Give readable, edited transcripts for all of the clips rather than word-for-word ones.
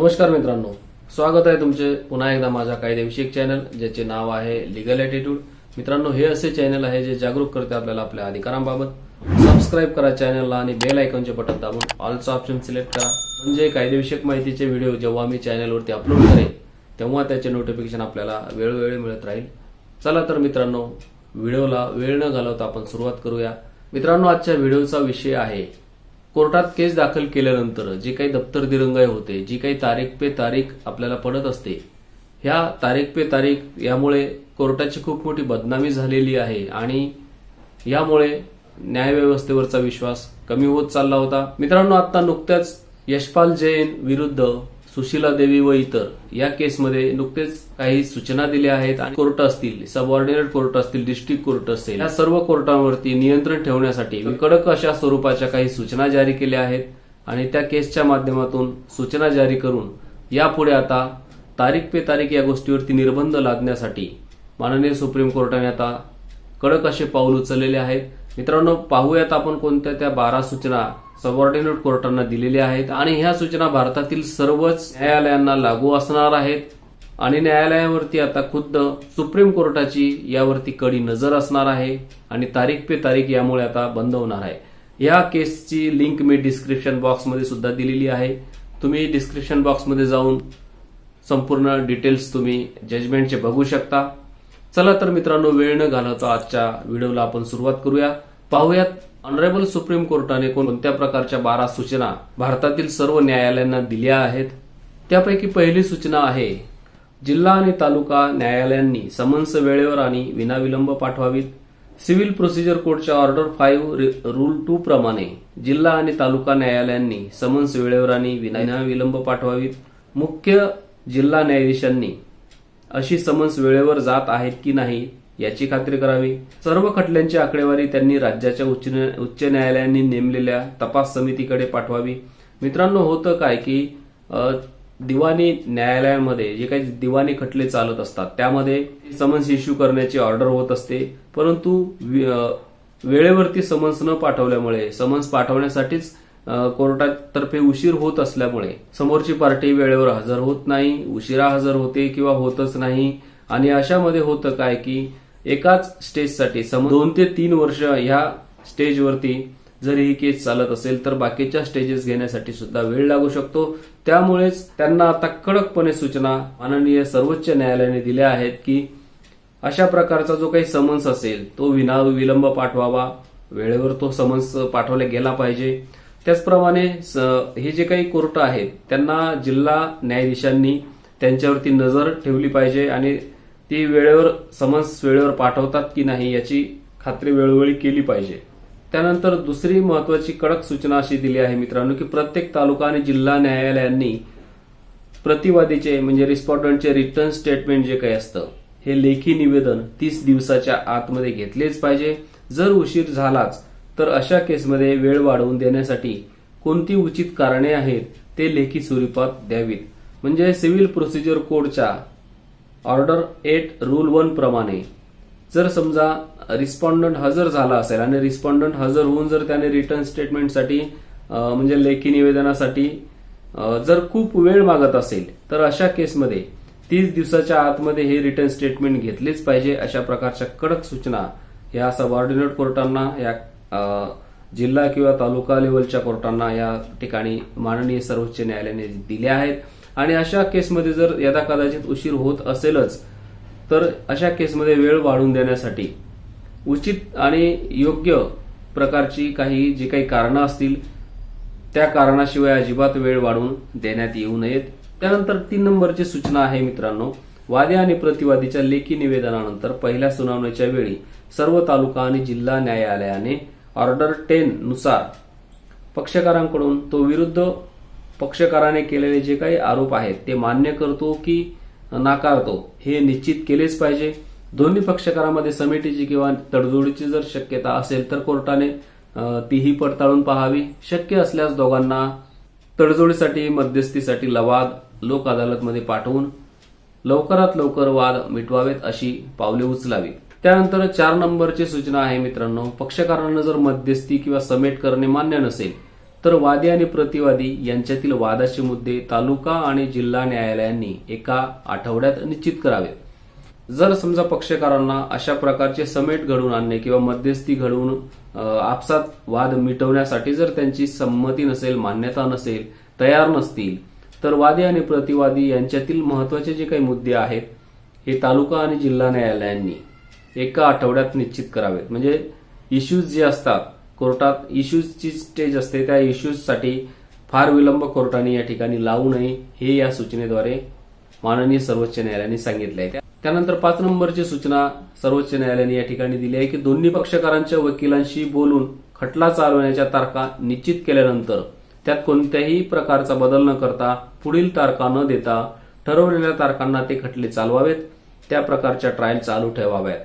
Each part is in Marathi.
नमस्कार मित्रांनो, स्वागत आहे तुमचे पुन्हा एकदा माझ्या कायदेविषयक चॅनल ज्याचे नाव आहे लीगल ॲटिट्यूड। मित्रांनो, हे असे चॅनल आहे जे जागरूक करते आपल्याला आपल्या अधिकारांबाबत। सबस्क्राइब करा चॅनलला आणि बेल आयकॉनचे बटन दाबून ऑलचा ऑप्शन सिलेक्ट करा, म्हणजे कायदेविषयक माहितीचे व्हिडिओ जेव्हा मी चॅनलवरती अपलोड करेन तेव्हा त्याचे नोटिफिकेशन आपल्याला वेळोवेळी मिळत राहील। चला तर मित्रांनो, व्हिडिओला वेळ न घालवता आपण सुरुवात करूया। मित्रांनो, आजच्या व्हिडिओचा विषय आहे कोर्टात केस दाखल केल्यानंतर जे काही दप्तर दिरंगाई होते, जी काही तारीख पे तारीख आपल्याला पडत असते, ह्या तारीख पे तारीख यामुळे कोर्टाची खूप मोठी बदनामी झालेली आहे आणि यामुळे न्यायव्यवस्थेवरचा विश्वास कमी होत चालला होता। मित्रांनो, आता नुकत्याच यशपाल जैन विरुद्ध सुशीला देवी व इतर या केसमध्ये नुकतेच काही सूचना दिल्या आहेत आणि कोर्ट असतील, सबऑर्डिनेट कोर्ट असतील, डिस्ट्रिक्ट कोर्ट असेल, या सर्व कोर्टांवरती नियंत्रण ठेवण्यासाठी कडक अशा स्वरूपाच्या काही सूचना जारी केल्या आहेत आणि त्या केसच्या माध्यमातून सूचना जारी करून यापुढे आता तारीख पे तारीख या गोष्टीवरती निर्बंध लादण्यासाठी माननीय सुप्रीम कोर्टाने आता कडक असे पाऊल उचललेले आहेत। मित्रांनो, पाहूयात आपण कोणत्या त्या 12 सूचना सबऑर्डिनेट कोर्टांना दिलेल्या आहेत आणि ह्या सूचना भारतातील सर्वच न्यायालयांना लागू असणार आहेत आणि न्यायालयावरती आता खुद्द सुप्रीम कोर्टाची यावरती कडी नजर असणार आहे आणि तारीख पे तारीख यामुळे आता बंद होणार आहे। या केसची लिंक मी डिस्क्रिप्शन बॉक्समध्ये सुद्धा दिलेली आहे, तुम्ही डिस्क्रिप्शन बॉक्समध्ये जाऊन संपूर्ण डिटेल्स तुम्ही जजमेंटचे बघू शकता। चला तर मित्रांनो, वेळ न घालवता आजच्या व्हिडिओला आपण सुरुवात करूया। पाहूयात ऑनरेबल सुप्रीम कोर्टाने कोणत्या प्रकारच्या 12 सूचना भारतातील सर्व न्यायालयांना दिल्या आहेत। त्यापैकी पहिली सूचना आहे, जिल्हा आणि तालुका न्यायालयांनी समन्स वेळेवर आणि विनाविलंब पाठवावीत। सिव्हिल प्रोसिजर कोडच्या ऑर्डर 5 रूल 2 प्रमाणे जिल्हा आणि तालुका न्यायालयांनी समन्स वेळेवर आणि विनाविलंब पाठवावीत। मुख्य जिल्हा न्यायाधीशांनी अशी समन्स वेळेवर जात आहेत की नाही याची खात्री करावी। सर्व खटल्यांची आकडेवारी त्यांनी राज्याच्या उच्च न्यायालयांनी नेमलेल्या तपास समितीकडे पाठवावी। मित्रांनो, होतं काय की दिवाणी न्यायालयांमध्ये जे काही दिवाणी खटले चालत असतात त्यामध्ये समन्स इश्यू करण्याची ऑर्डर होत असते, परंतु वेळेवरती समन्स न पाठवल्यामुळे, समन्स पाठवण्यासाठीच कोर्टातर्फे उशीर होत असल्यामुळे समोरची पार्टी वेळेवर हजर होत नाही, उशिरा हजर होते किंवा होतच नाही आणि अशामध्ये होतं काय की एकाच स्टेजसाठी 2 ते 3 वर्ष ह्या स्टेजवरती जर ही केस चालत असेल तर बाकीच्या स्टेजेस घेण्यासाठी सुद्धा वेळ लागू शकतो। त्यामुळेच त्यांना आता कडकपणे सूचना माननीय सर्वोच्च न्यायालयाने दिल्या आहेत की अशा प्रकारचा जो काही समन्स असेल तो विनाविलंब पाठवावा, वेळेवर तो समन्स पाठवला गेला पाहिजे। त्याचप्रमाणे हे जे काही कोर्ट आहेत त्यांना जिल्हा न्यायाधीशांनी त्यांच्यावरती नजर ठेवली पाहिजे आणि ती वेळेवर समन्स वेळेवर पाठवतात की नाही याची खात्री वेळोवेळी केली पाहिजे। त्यानंतर दुसरी महत्वाची कडक सूचना अशी दिली आहे मित्रांनो की प्रत्येक तालुका आणि जिल्हा न्यायालयांनी प्रतिवादीचे म्हणजे रिस्पॉन्डंटचे रिटर्न स्टेटमेंट जे काही असतं हे लेखी निवेदन 30 दिवसाच्या आतमध्ये घेतलेच पाहिजे। जर उशीर झालाच तर अशा केसमध्ये वेळ वाढवून देण्यासाठी कोणती उचित कारणे आहेत ते लेखी स्वरूपात द्यावीत। म्हणजे सिव्हिल प्रोसिजर कोडच्या ऑर्डर 8 रूल 1 प्रमाणे जर समजा रिस्पॉन्डंट हजर झाला असेल आणि रिस्पॉन्डंट हजर होऊन जर त्याने रिटर्न स्टेटमेंटसाठी म्हणजे लेखी निवेदनासाठी जर खूप वेळ मागत असेल तर अशा केसमध्ये 30 दिवसाच्या आतमध्ये हे रिटर्न स्टेटमेंट घेतलेच पाहिजे। अशा प्रकारच्या कडक सूचना या सबऑर्डिनेट कोर्टांना, या जिल्हा किंवा तालुका लेवलच्या कोर्टांना या ठिकाणी माननीय सर्वोच्च न्यायालयाने दिल्या आहेत आणि अशा केसमध्ये जर यदाकदाचित उशीर होत असेलच तर अशा केसमध्ये वेळ वाढवून देण्यासाठी उचित आणि योग्य प्रकारची काही जी काही कारणं असतील त्या कारणाशिवाय अजिबात वेळ वाढवून देण्यात येऊ नयेत। त्यानंतर 3 नंबरची सूचना आहे मित्रांनो, वादी आणि प्रतिवादीच्या लेखी निवेदनानंतर पहिल्या सुनावणीच्या वेळी सर्व तालुका आणि जिल्हा न्यायालयाने ऑर्डर 10 नुसार पक्षकारांकडून तो विरुद्ध पक्षकाराने केलेले जे काही आरोप आहेत ते मान्य करतो की नाकारतो हे निश्चित केलेच पाहिजे। दोन्ही पक्षकारांमध्ये समितीची किंवा तडजोडीची जर शक्यता असेल तर कोर्टाने तीही पडताळून पाहावी। शक्य असल्यास दोघांना तडजोडीसाठी, मध्यस्थीसाठी लवाद लोक अदालतमध्ये पाठवून लवकरात लवकर वाद मिटवावेत अशी पावले उचलावी। त्यानंतर 4 नंबरची सूचना आहे मित्रांनो, पक्षकारांना जर मध्यस्थी किंवा समेट करणे मान्य नसेल तर वादी आणि प्रतिवादी यांच्यातील वादाचे मुद्दे तालुका आणि जिल्हा न्यायालयांनी एका आठवड्यात निश्चित करावेत. जर समजा पक्षकारांना अशा प्रकारचे समेट घडवून आणणे किंवा मध्यस्थी घडवून आपसात वाद मिटवण्यासाठी जर त्यांची संमती नसेल, मान्यता नसेल, तयार नसतील, तर वादी आणि प्रतिवादी यांच्यातील महत्वाचे जे काही मुद्दे आहेत हे तालुका आणि जिल्हा न्यायालयांनी एका आठवड्यात निश्चित करावेत. म्हणजे इश्यूज जे असतात कोर्टात, इश्यूजची स्टेज असते, त्या इश्यूजसाठी फार विलंब कोर्टाने या ठिकाणी लावू नये, हे या सूचनेद्वारे माननीय सर्वोच्च न्यायालयाने सांगितले आहे. त्यानंतर 5 नंबरची सूचना सर्वोच्च न्यायालयाने या ठिकाणी दिली आहे की दोन्ही पक्षकारांच्या वकिलांशी बोलून खटला चालवण्याच्या तारखा निश्चित केल्यानंतर त्यात कोणत्याही प्रकारचा बदल न करता पुढील तारखा न देता ठरवलेल्या तारखांना ते खटले चालवावेत, त्या प्रकारच्या ट्रायल चालू ठेवाव्यात.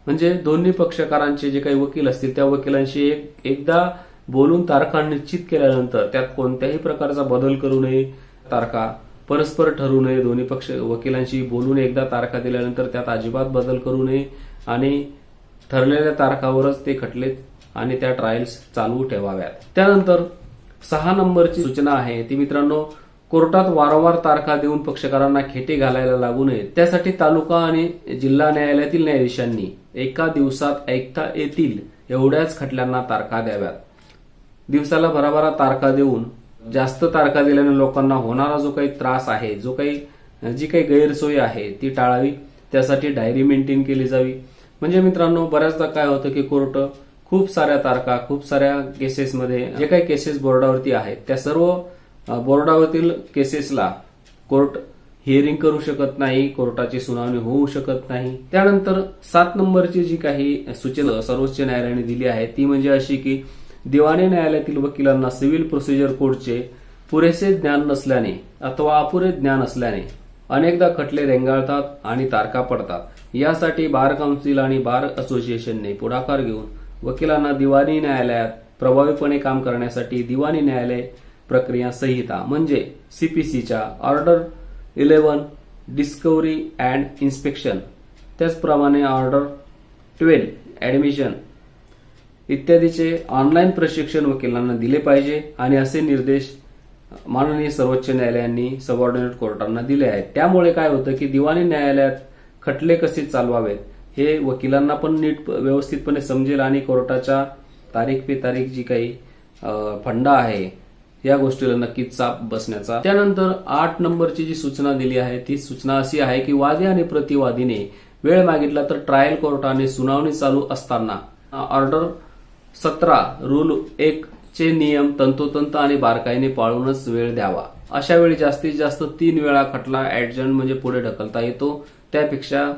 म्हणजे दोन्ही पक्षकारांचे जे काही वकील असतील त्या वकिलांशी एकदा बोलून तारखा निश्चित केल्यानंतर त्यात कोणत्याही प्रकारचा बदल करू नये, तारखा परस्पर ठरवू नये. दोन्ही पक्ष वकिलांशी बोलून एकदा तारखा दिल्यानंतर त्यात अजिबात बदल करू नये आणि ठरलेल्या तारखावरच ते खटले आणि त्या ट्रायल्स चालू ठेवाव्यात. त्यानंतर 6 नंबरची सूचना आहे ती मित्रांनो, कोर्टात वारंवार तारखा देऊन पक्षकारांना खेटे घालायला लागू नये, त्यासाठी तालुका आणि जिल्हा न्यायालयातील न्यायाधीशांनी एका दिवसात ऐकता येतील एवढ्याच खटल्यांना तारखा द्याव्यात. दिवसाला भराभरा तारखा देऊन जास्त तारखा दिल्याने लोकांना होणारा जो काही त्रास आहे, जी काही गैरसोय आहे ती टाळावी, त्यासाठी डायरी मेंटेन केली जावी. म्हणजे मित्रांनो बऱ्याचदा काय होतं की कोर्ट खूप साऱ्या तारखा, खूप साऱ्या केसेसमध्ये जे काही केसेस बोर्डावरती आहेत त्या सर्व बोर्डावरील केसेसला कोर्ट हिअरिंग करू शकत नाही, कोर्टाची सुनावणी होऊ शकत नाही. त्यानंतर 7 नंबरची जी काही सूचना सर्वोच्च न्यायालयाने दिली आहे ती म्हणजे अशी की दिवाणी न्यायालयातील वकिलांना सिव्हिल प्रोसिजर कोडचे पुरेसे ज्ञान नसल्याने अथवा अपुरे ज्ञान असल्याने अनेकदा खटले रेंगाळतात आणि तारखा पडतात. यासाठी बार काउन्सिल आणि बार असोसिएशनने पुढाकार घेऊन वकिलांना दिवाणी न्यायालयात प्रभावीपणे काम करण्यासाठी दिवाणी न्यायालय प्रक्रिया संहिता म्हणजे सीपीसीच्या ऑर्डर 11 डिस्कव्हरी अँड इन्स्पेक्शन, त्याचप्रमाणे ऑर्डर 12 ऍडमिशन इत्यादीचे ऑनलाईन प्रशिक्षण वकिलांना दिले पाहिजे आणि असे निर्देश माननीय सर्वोच्च न्यायालयांनी सबऑर्डिनेट कोर्टांना दिले आहेत. त्यामुळे काय होतं की दिवाणी न्यायालयात खटले कसे चालवावेत हे वकिलांना पण नीट व्यवस्थितपणे समजेल आणि कोर्टाच्या तारीख पे तारीख जी काही फंडा आहे या गोष्टीला नक्कीच चाप बसण्याचा. त्यानंतर 8 नंबरची जी सूचना दिली आहे ती सूचना अशी आहे की वादी आणि प्रतिवादीने वेळ मागितला तर ट्रायल कोर्टाने सुनावणी चालू असताना ऑर्डर 17 रूल 1 चे नियम तंतोतंत आणि बारकाईने पाळूनच वेळ द्यावा. अशा वेळी जास्तीत जास्त 3 वेळा खटला ऍडजंट म्हणजे पुढे ढकलता येतो, त्यापेक्षा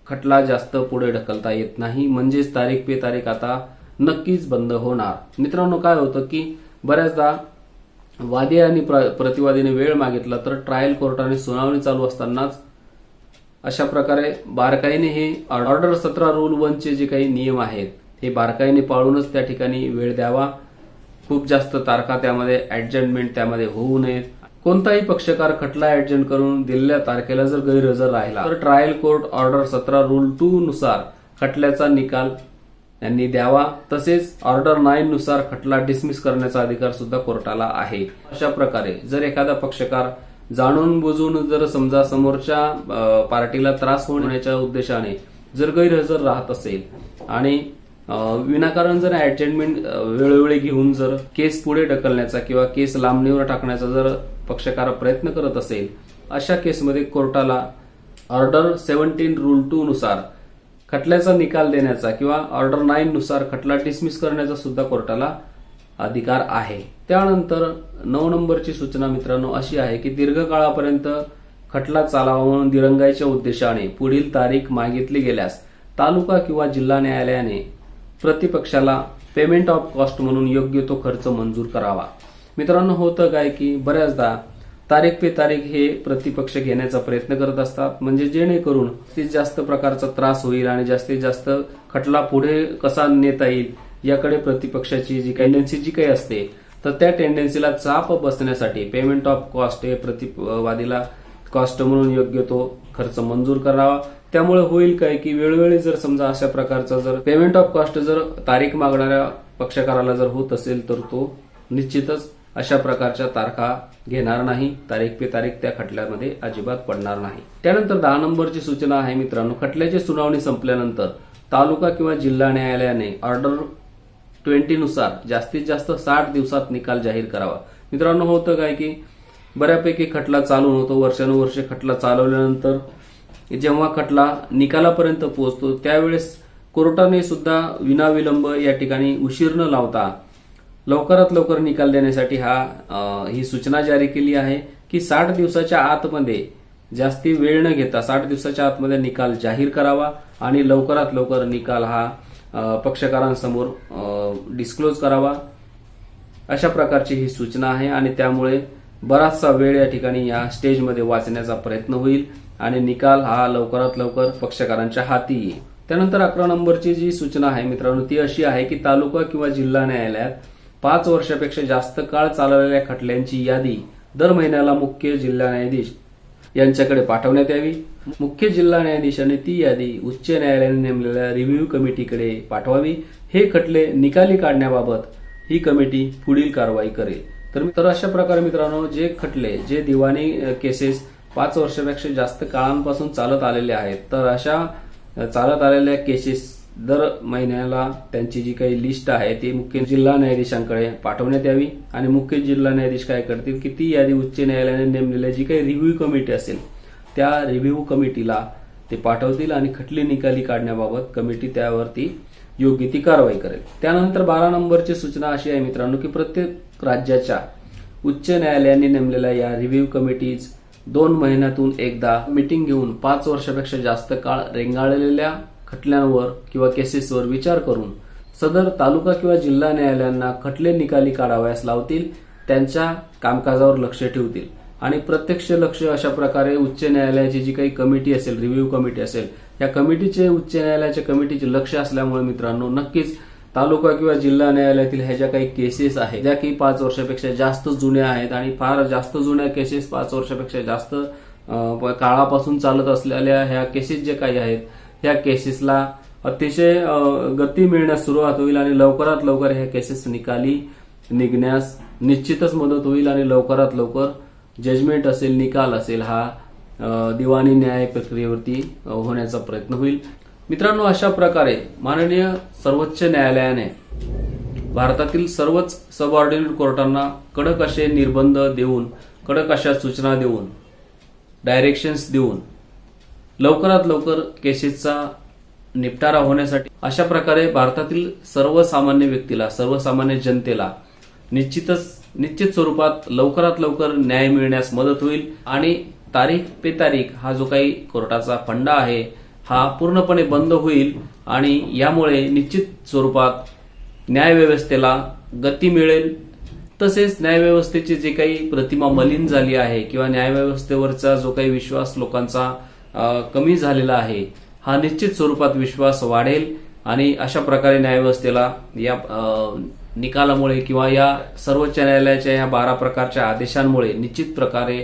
खटला जास्त पुढे ढकलता येत नाही. म्हणजेच तारीख पे तारीख आता नक्कीच बंद होणार. मित्रांनो काय होतं की बऱ्याचदा वादी आणि प्रतिवादीने वेळ मागितला तर ट्रायल कोर्टाने सुनावणी चालू असतानाच अशा प्रकारे बारकाईने हे ऑर्डर 17 रूल 1 चे जे काही नियम आहेत हे बारकाईने पाळूनच त्या ठिकाणी वेळ द्यावा. खूप जास्त तारखा त्यामध्ये ऍडजस्टमेंट त्यामध्ये होऊ नयेत. कोणताही पक्षकार खटला ऍडजंट करून दिलेल्या तारखेला जर गैरहजर राहिला तर ट्रायल कोर्ट ऑर्डर 17 रूल 2 नुसार खटल्याचा निकाल यांनी द्यावा. तसेच ऑर्डर 9 नुसार खटला डिसमिस करण्याचा अधिकार सुद्धा कोर्टाला आहे. अशा प्रकारे जर एखादा पक्षकार जाणून बुजून जर समजा समोरच्या पार्टीला त्रास होण्याच्या उद्देशाने जर गैरहजर राहत असेल आणि विनाकारण जर ऍडजस्टमेंट वेळोवेळी घेऊन जर केस पुढे ढकलण्याचा किंवा केस लांबणीवर टाकण्याचा जर पक्षकार प्रयत्न करत असेल, अशा केसमध्ये कोर्टाला ऑर्डर 17 रूल 2 नुसार खटल्याचा निकाल देण्याचा किंवा ऑर्डर 9 नुसार खटला डिसमिस करण्याचा सुद्धा कोर्टाला अधिकार आहे. त्यानंतर 9 नंबरची सूचना मित्रांनो अशी आहे की दीर्घकाळापर्यंत खटला चालावा म्हणून दिरंगाईच्या उद्देशाने पुढील तारीख मागितली गेल्यास तालुका किंवा जिल्हा न्यायालयाने प्रतिपक्षाला पेमेंट ऑफ कॉस्ट म्हणून योग्य तो खर्च मंजूर करावा. मित्रांनो होतं काय की बऱ्याचदा तारीख पे तारीख हे प्रतिपक्ष घेण्याचा प्रयत्न करत असतात, म्हणजे जेणेकरून जास्तीत जास्त प्रकारचा त्रास होईल आणि जास्तीत जास्त खटला पुढे कसा नेता येईल याकडे प्रतिपक्षाची जी टेंडन्सी जी काही असते तर त्या टेंडन्सीला चाप बसण्यासाठी पेमेंट ऑफ कॉस्ट हे प्रतिवादीला कॉस्ट म्हणून योग्य तो खर्च मंजूर करावा. त्यामुळे होईल काय की वेळोवेळी जर समजा अशा प्रकारचा जर पेमेंट ऑफ कॉस्ट जर तारीख मागणाऱ्या पक्षकाराला जर होत असेल तर तो निश्चितच अशा प्रकारच्या तारखा घेणार नाही, तारीख पे तारीख त्या खटल्यामध्ये अजिबात पडणार नाही। त्यानंतर 10 नंबरची सूचना आहे मित्रांनो, खटल्याची सुनावणी संपल्यानंतर तालुका किंवा जिल्हा न्यायालयाने ऑर्डर 20 नुसार जास्तीत जास्त 60 दिवसात निकाल जाहीर करावा। मित्रांनो, होतं काय की बऱ्यापैकी खटला चालू होतो, वर्षानुवर्षे खटला चालवल्यानंतर जेव्हा खटला निकालापर्यंत पोहोचतो त्यावेळेस कोर्टाने सुद्धा विनाविलंब या ठिकाणी उशीर न लावता लवकरात लवकर निकाल देण्यासाठी ही सूचना जारी केली आहे की 60 दिवसाच्या आतमध्ये जास्ती वेळ न घेता 60 दिवसाच्या आतमध्ये निकाल जाहीर करावा आणि लवकरात लवकर निकाल हा पक्षकारांसमोर डिस्क्लोज करावा। अशा प्रकारची ही सूचना आहे आणि त्यामुळे बराचसा वेळ या ठिकाणी या स्टेजमध्ये वाचण्याचा प्रयत्न होईल आणि निकाल हा लवकरात लवकर पक्षकारांच्या हाती येईल। त्यानंतर 11 नंबरची जी सूचना आहे मित्रांनो ती अशी आहे की तालुका किंवा जिल्हा न्यायालयात 5 वर्षापेक्षा जास्त काळ चालवलेल्या खटल्यांची यादी दर महिन्याला मुख्य जिल्हा न्यायाधीश यांच्याकडे पाठवण्यात यावी। मुख्य जिल्हा न्यायाधीशाने ती यादी उच्च न्यायालयाने नेमलेल्या रिव्ह्यू कमिटीकडे पाठवावी। हे खटले निकाली काढण्याबाबत ही कमिटी पुढील कारवाई करेल। तर अशा प्रकारे मित्रांनो जे खटले जे दिवाणी केसेस 5 वर्षापेक्षा जास्त काळांपासून चालत आलेले आहेत, तर अशा चालत आलेल्या केसेस दर महिन्याला त्यांची जी काही लिस्ट आहे ती मुख्य जिल्हा न्यायाधीशांकडे पाठवण्यात यावी आणि मुख्य जिल्हा न्यायाधीश काय करतील की ती यादी उच्च न्यायालयाने नेमलेल्या जी काही रिव्ह्यू कमिटी असेल त्या रिव्ह्यू कमिटीला ते पाठवतील आणि खटले निकाली काढण्याबाबत कमिटी त्यावरती योग्य ती कारवाई करेल। त्यानंतर 12 नंबरची सूचना अशी आहे मित्रांनो की प्रत्येक राज्याच्या उच्च न्यायालयाने नेमलेल्या या रिव्ह्यू कमिटीज 2 महिन्यातून एकदा मीटिंग घेऊन 5 वर्षापेक्षा जास्त काळ रेंगाळलेल्या खटल्यांवर किंवा केसेसवर विचार करून सदर तालुका किंवा जिल्हा न्यायालयांना खटले निकाली काढावयास लावतील, त्यांच्या कामकाजावर लक्ष ठेवतील आणि प्रत्यक्ष लक्ष अशा प्रकारे उच्च न्यायालयाची जी काही कमिटी असेल, रिव्ह्यू कमिटी असेल, या कमिटीचे उच्च न्यायालयाच्या कमिटीचे लक्ष असल्यामुळे मित्रांनो नक्कीच तालुका किंवा जिल्हा न्यायालयातील ह्या ज्या काही केसेस आहेत ज्या की 5 वर्षापेक्षा जास्त जुन्या आहेत आणि फार जास्त जुन्या केसेस 5 वर्षापेक्षा जास्त काळापासून चालत असलेल्या ह्या केसेस जे काही आहेत ह्या केसेसला अतिशय गती मिळण्यास सुरुवात होईल आणि लवकरात लवकर ह्या केसेस निकाली निघण्यास निश्चितच मदत होईल आणि लवकरात लवकर जजमेंट असेल, निकाल असेल हा दिवाणी न्याय प्रक्रियेवरती होण्याचा प्रयत्न होईल। मित्रांनो, अशा प्रकारे माननीय सर्वोच्च न्यायालयाने भारतातील सर्वच सबऑर्डिनेट कोर्टांना कडक असे निर्बंध देऊन, कडक अशा सूचना देऊन, डायरेक्शन्स देऊन लवकरात लवकर केसेसचा निपटारा होण्यासाठी अशा प्रकारे भारतातील सर्वसामान्य व्यक्तीला, सर्वसामान्य जनतेला निश्चित स्वरूपात लवकरात लवकर न्याय मिळण्यास मदत होईल आणि तारीख पे तारीख हा जो काही कोर्टाचा फंडा आहे हा पूर्णपणे बंद होईल आणि यामुळे निश्चित स्वरूपात न्यायव्यवस्थेला गती मिळेल। तसेच न्यायव्यवस्थेची जे काही प्रतिमा मलिन झाली आहे किंवा न्यायव्यवस्थेवरचा जो काही विश्वास लोकांचा कमी झालेला आहे हा निश्चित स्वरूपात विश्वास वाढेल आणि अशा प्रकारे न्यायव्यवस्थेला या निकालामुळे किंवा या सर्वोच्च न्यायालयाच्या या 12 प्रकारच्या आदेशांमुळे निश्चित प्रकारे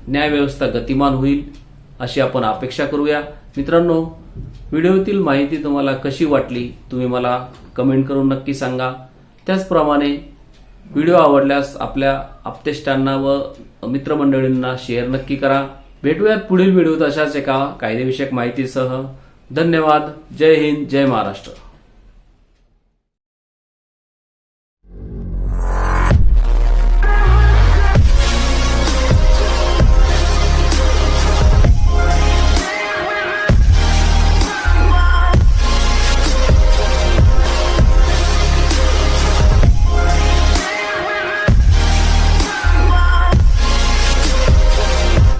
न्यायव्यवस्था गतिमान होईल अशी आपण अपेक्षा करूया। मित्रांनो, व्हिडिओतील माहिती तुम्हाला कशी वाटली तुम्ही मला कमेंट करून नक्की सांगा। त्याचप्रमाणे व्हिडिओ आवडल्यास आपल्या आप्तेष्टांना व मित्रमंडळींना शेअर नक्की करा। भेटूयात पुढील व्हिडिओत अशाच एका कायदेविषयक माहितीसह। धन्यवाद। जय हिंद, जय महाराष्ट्र।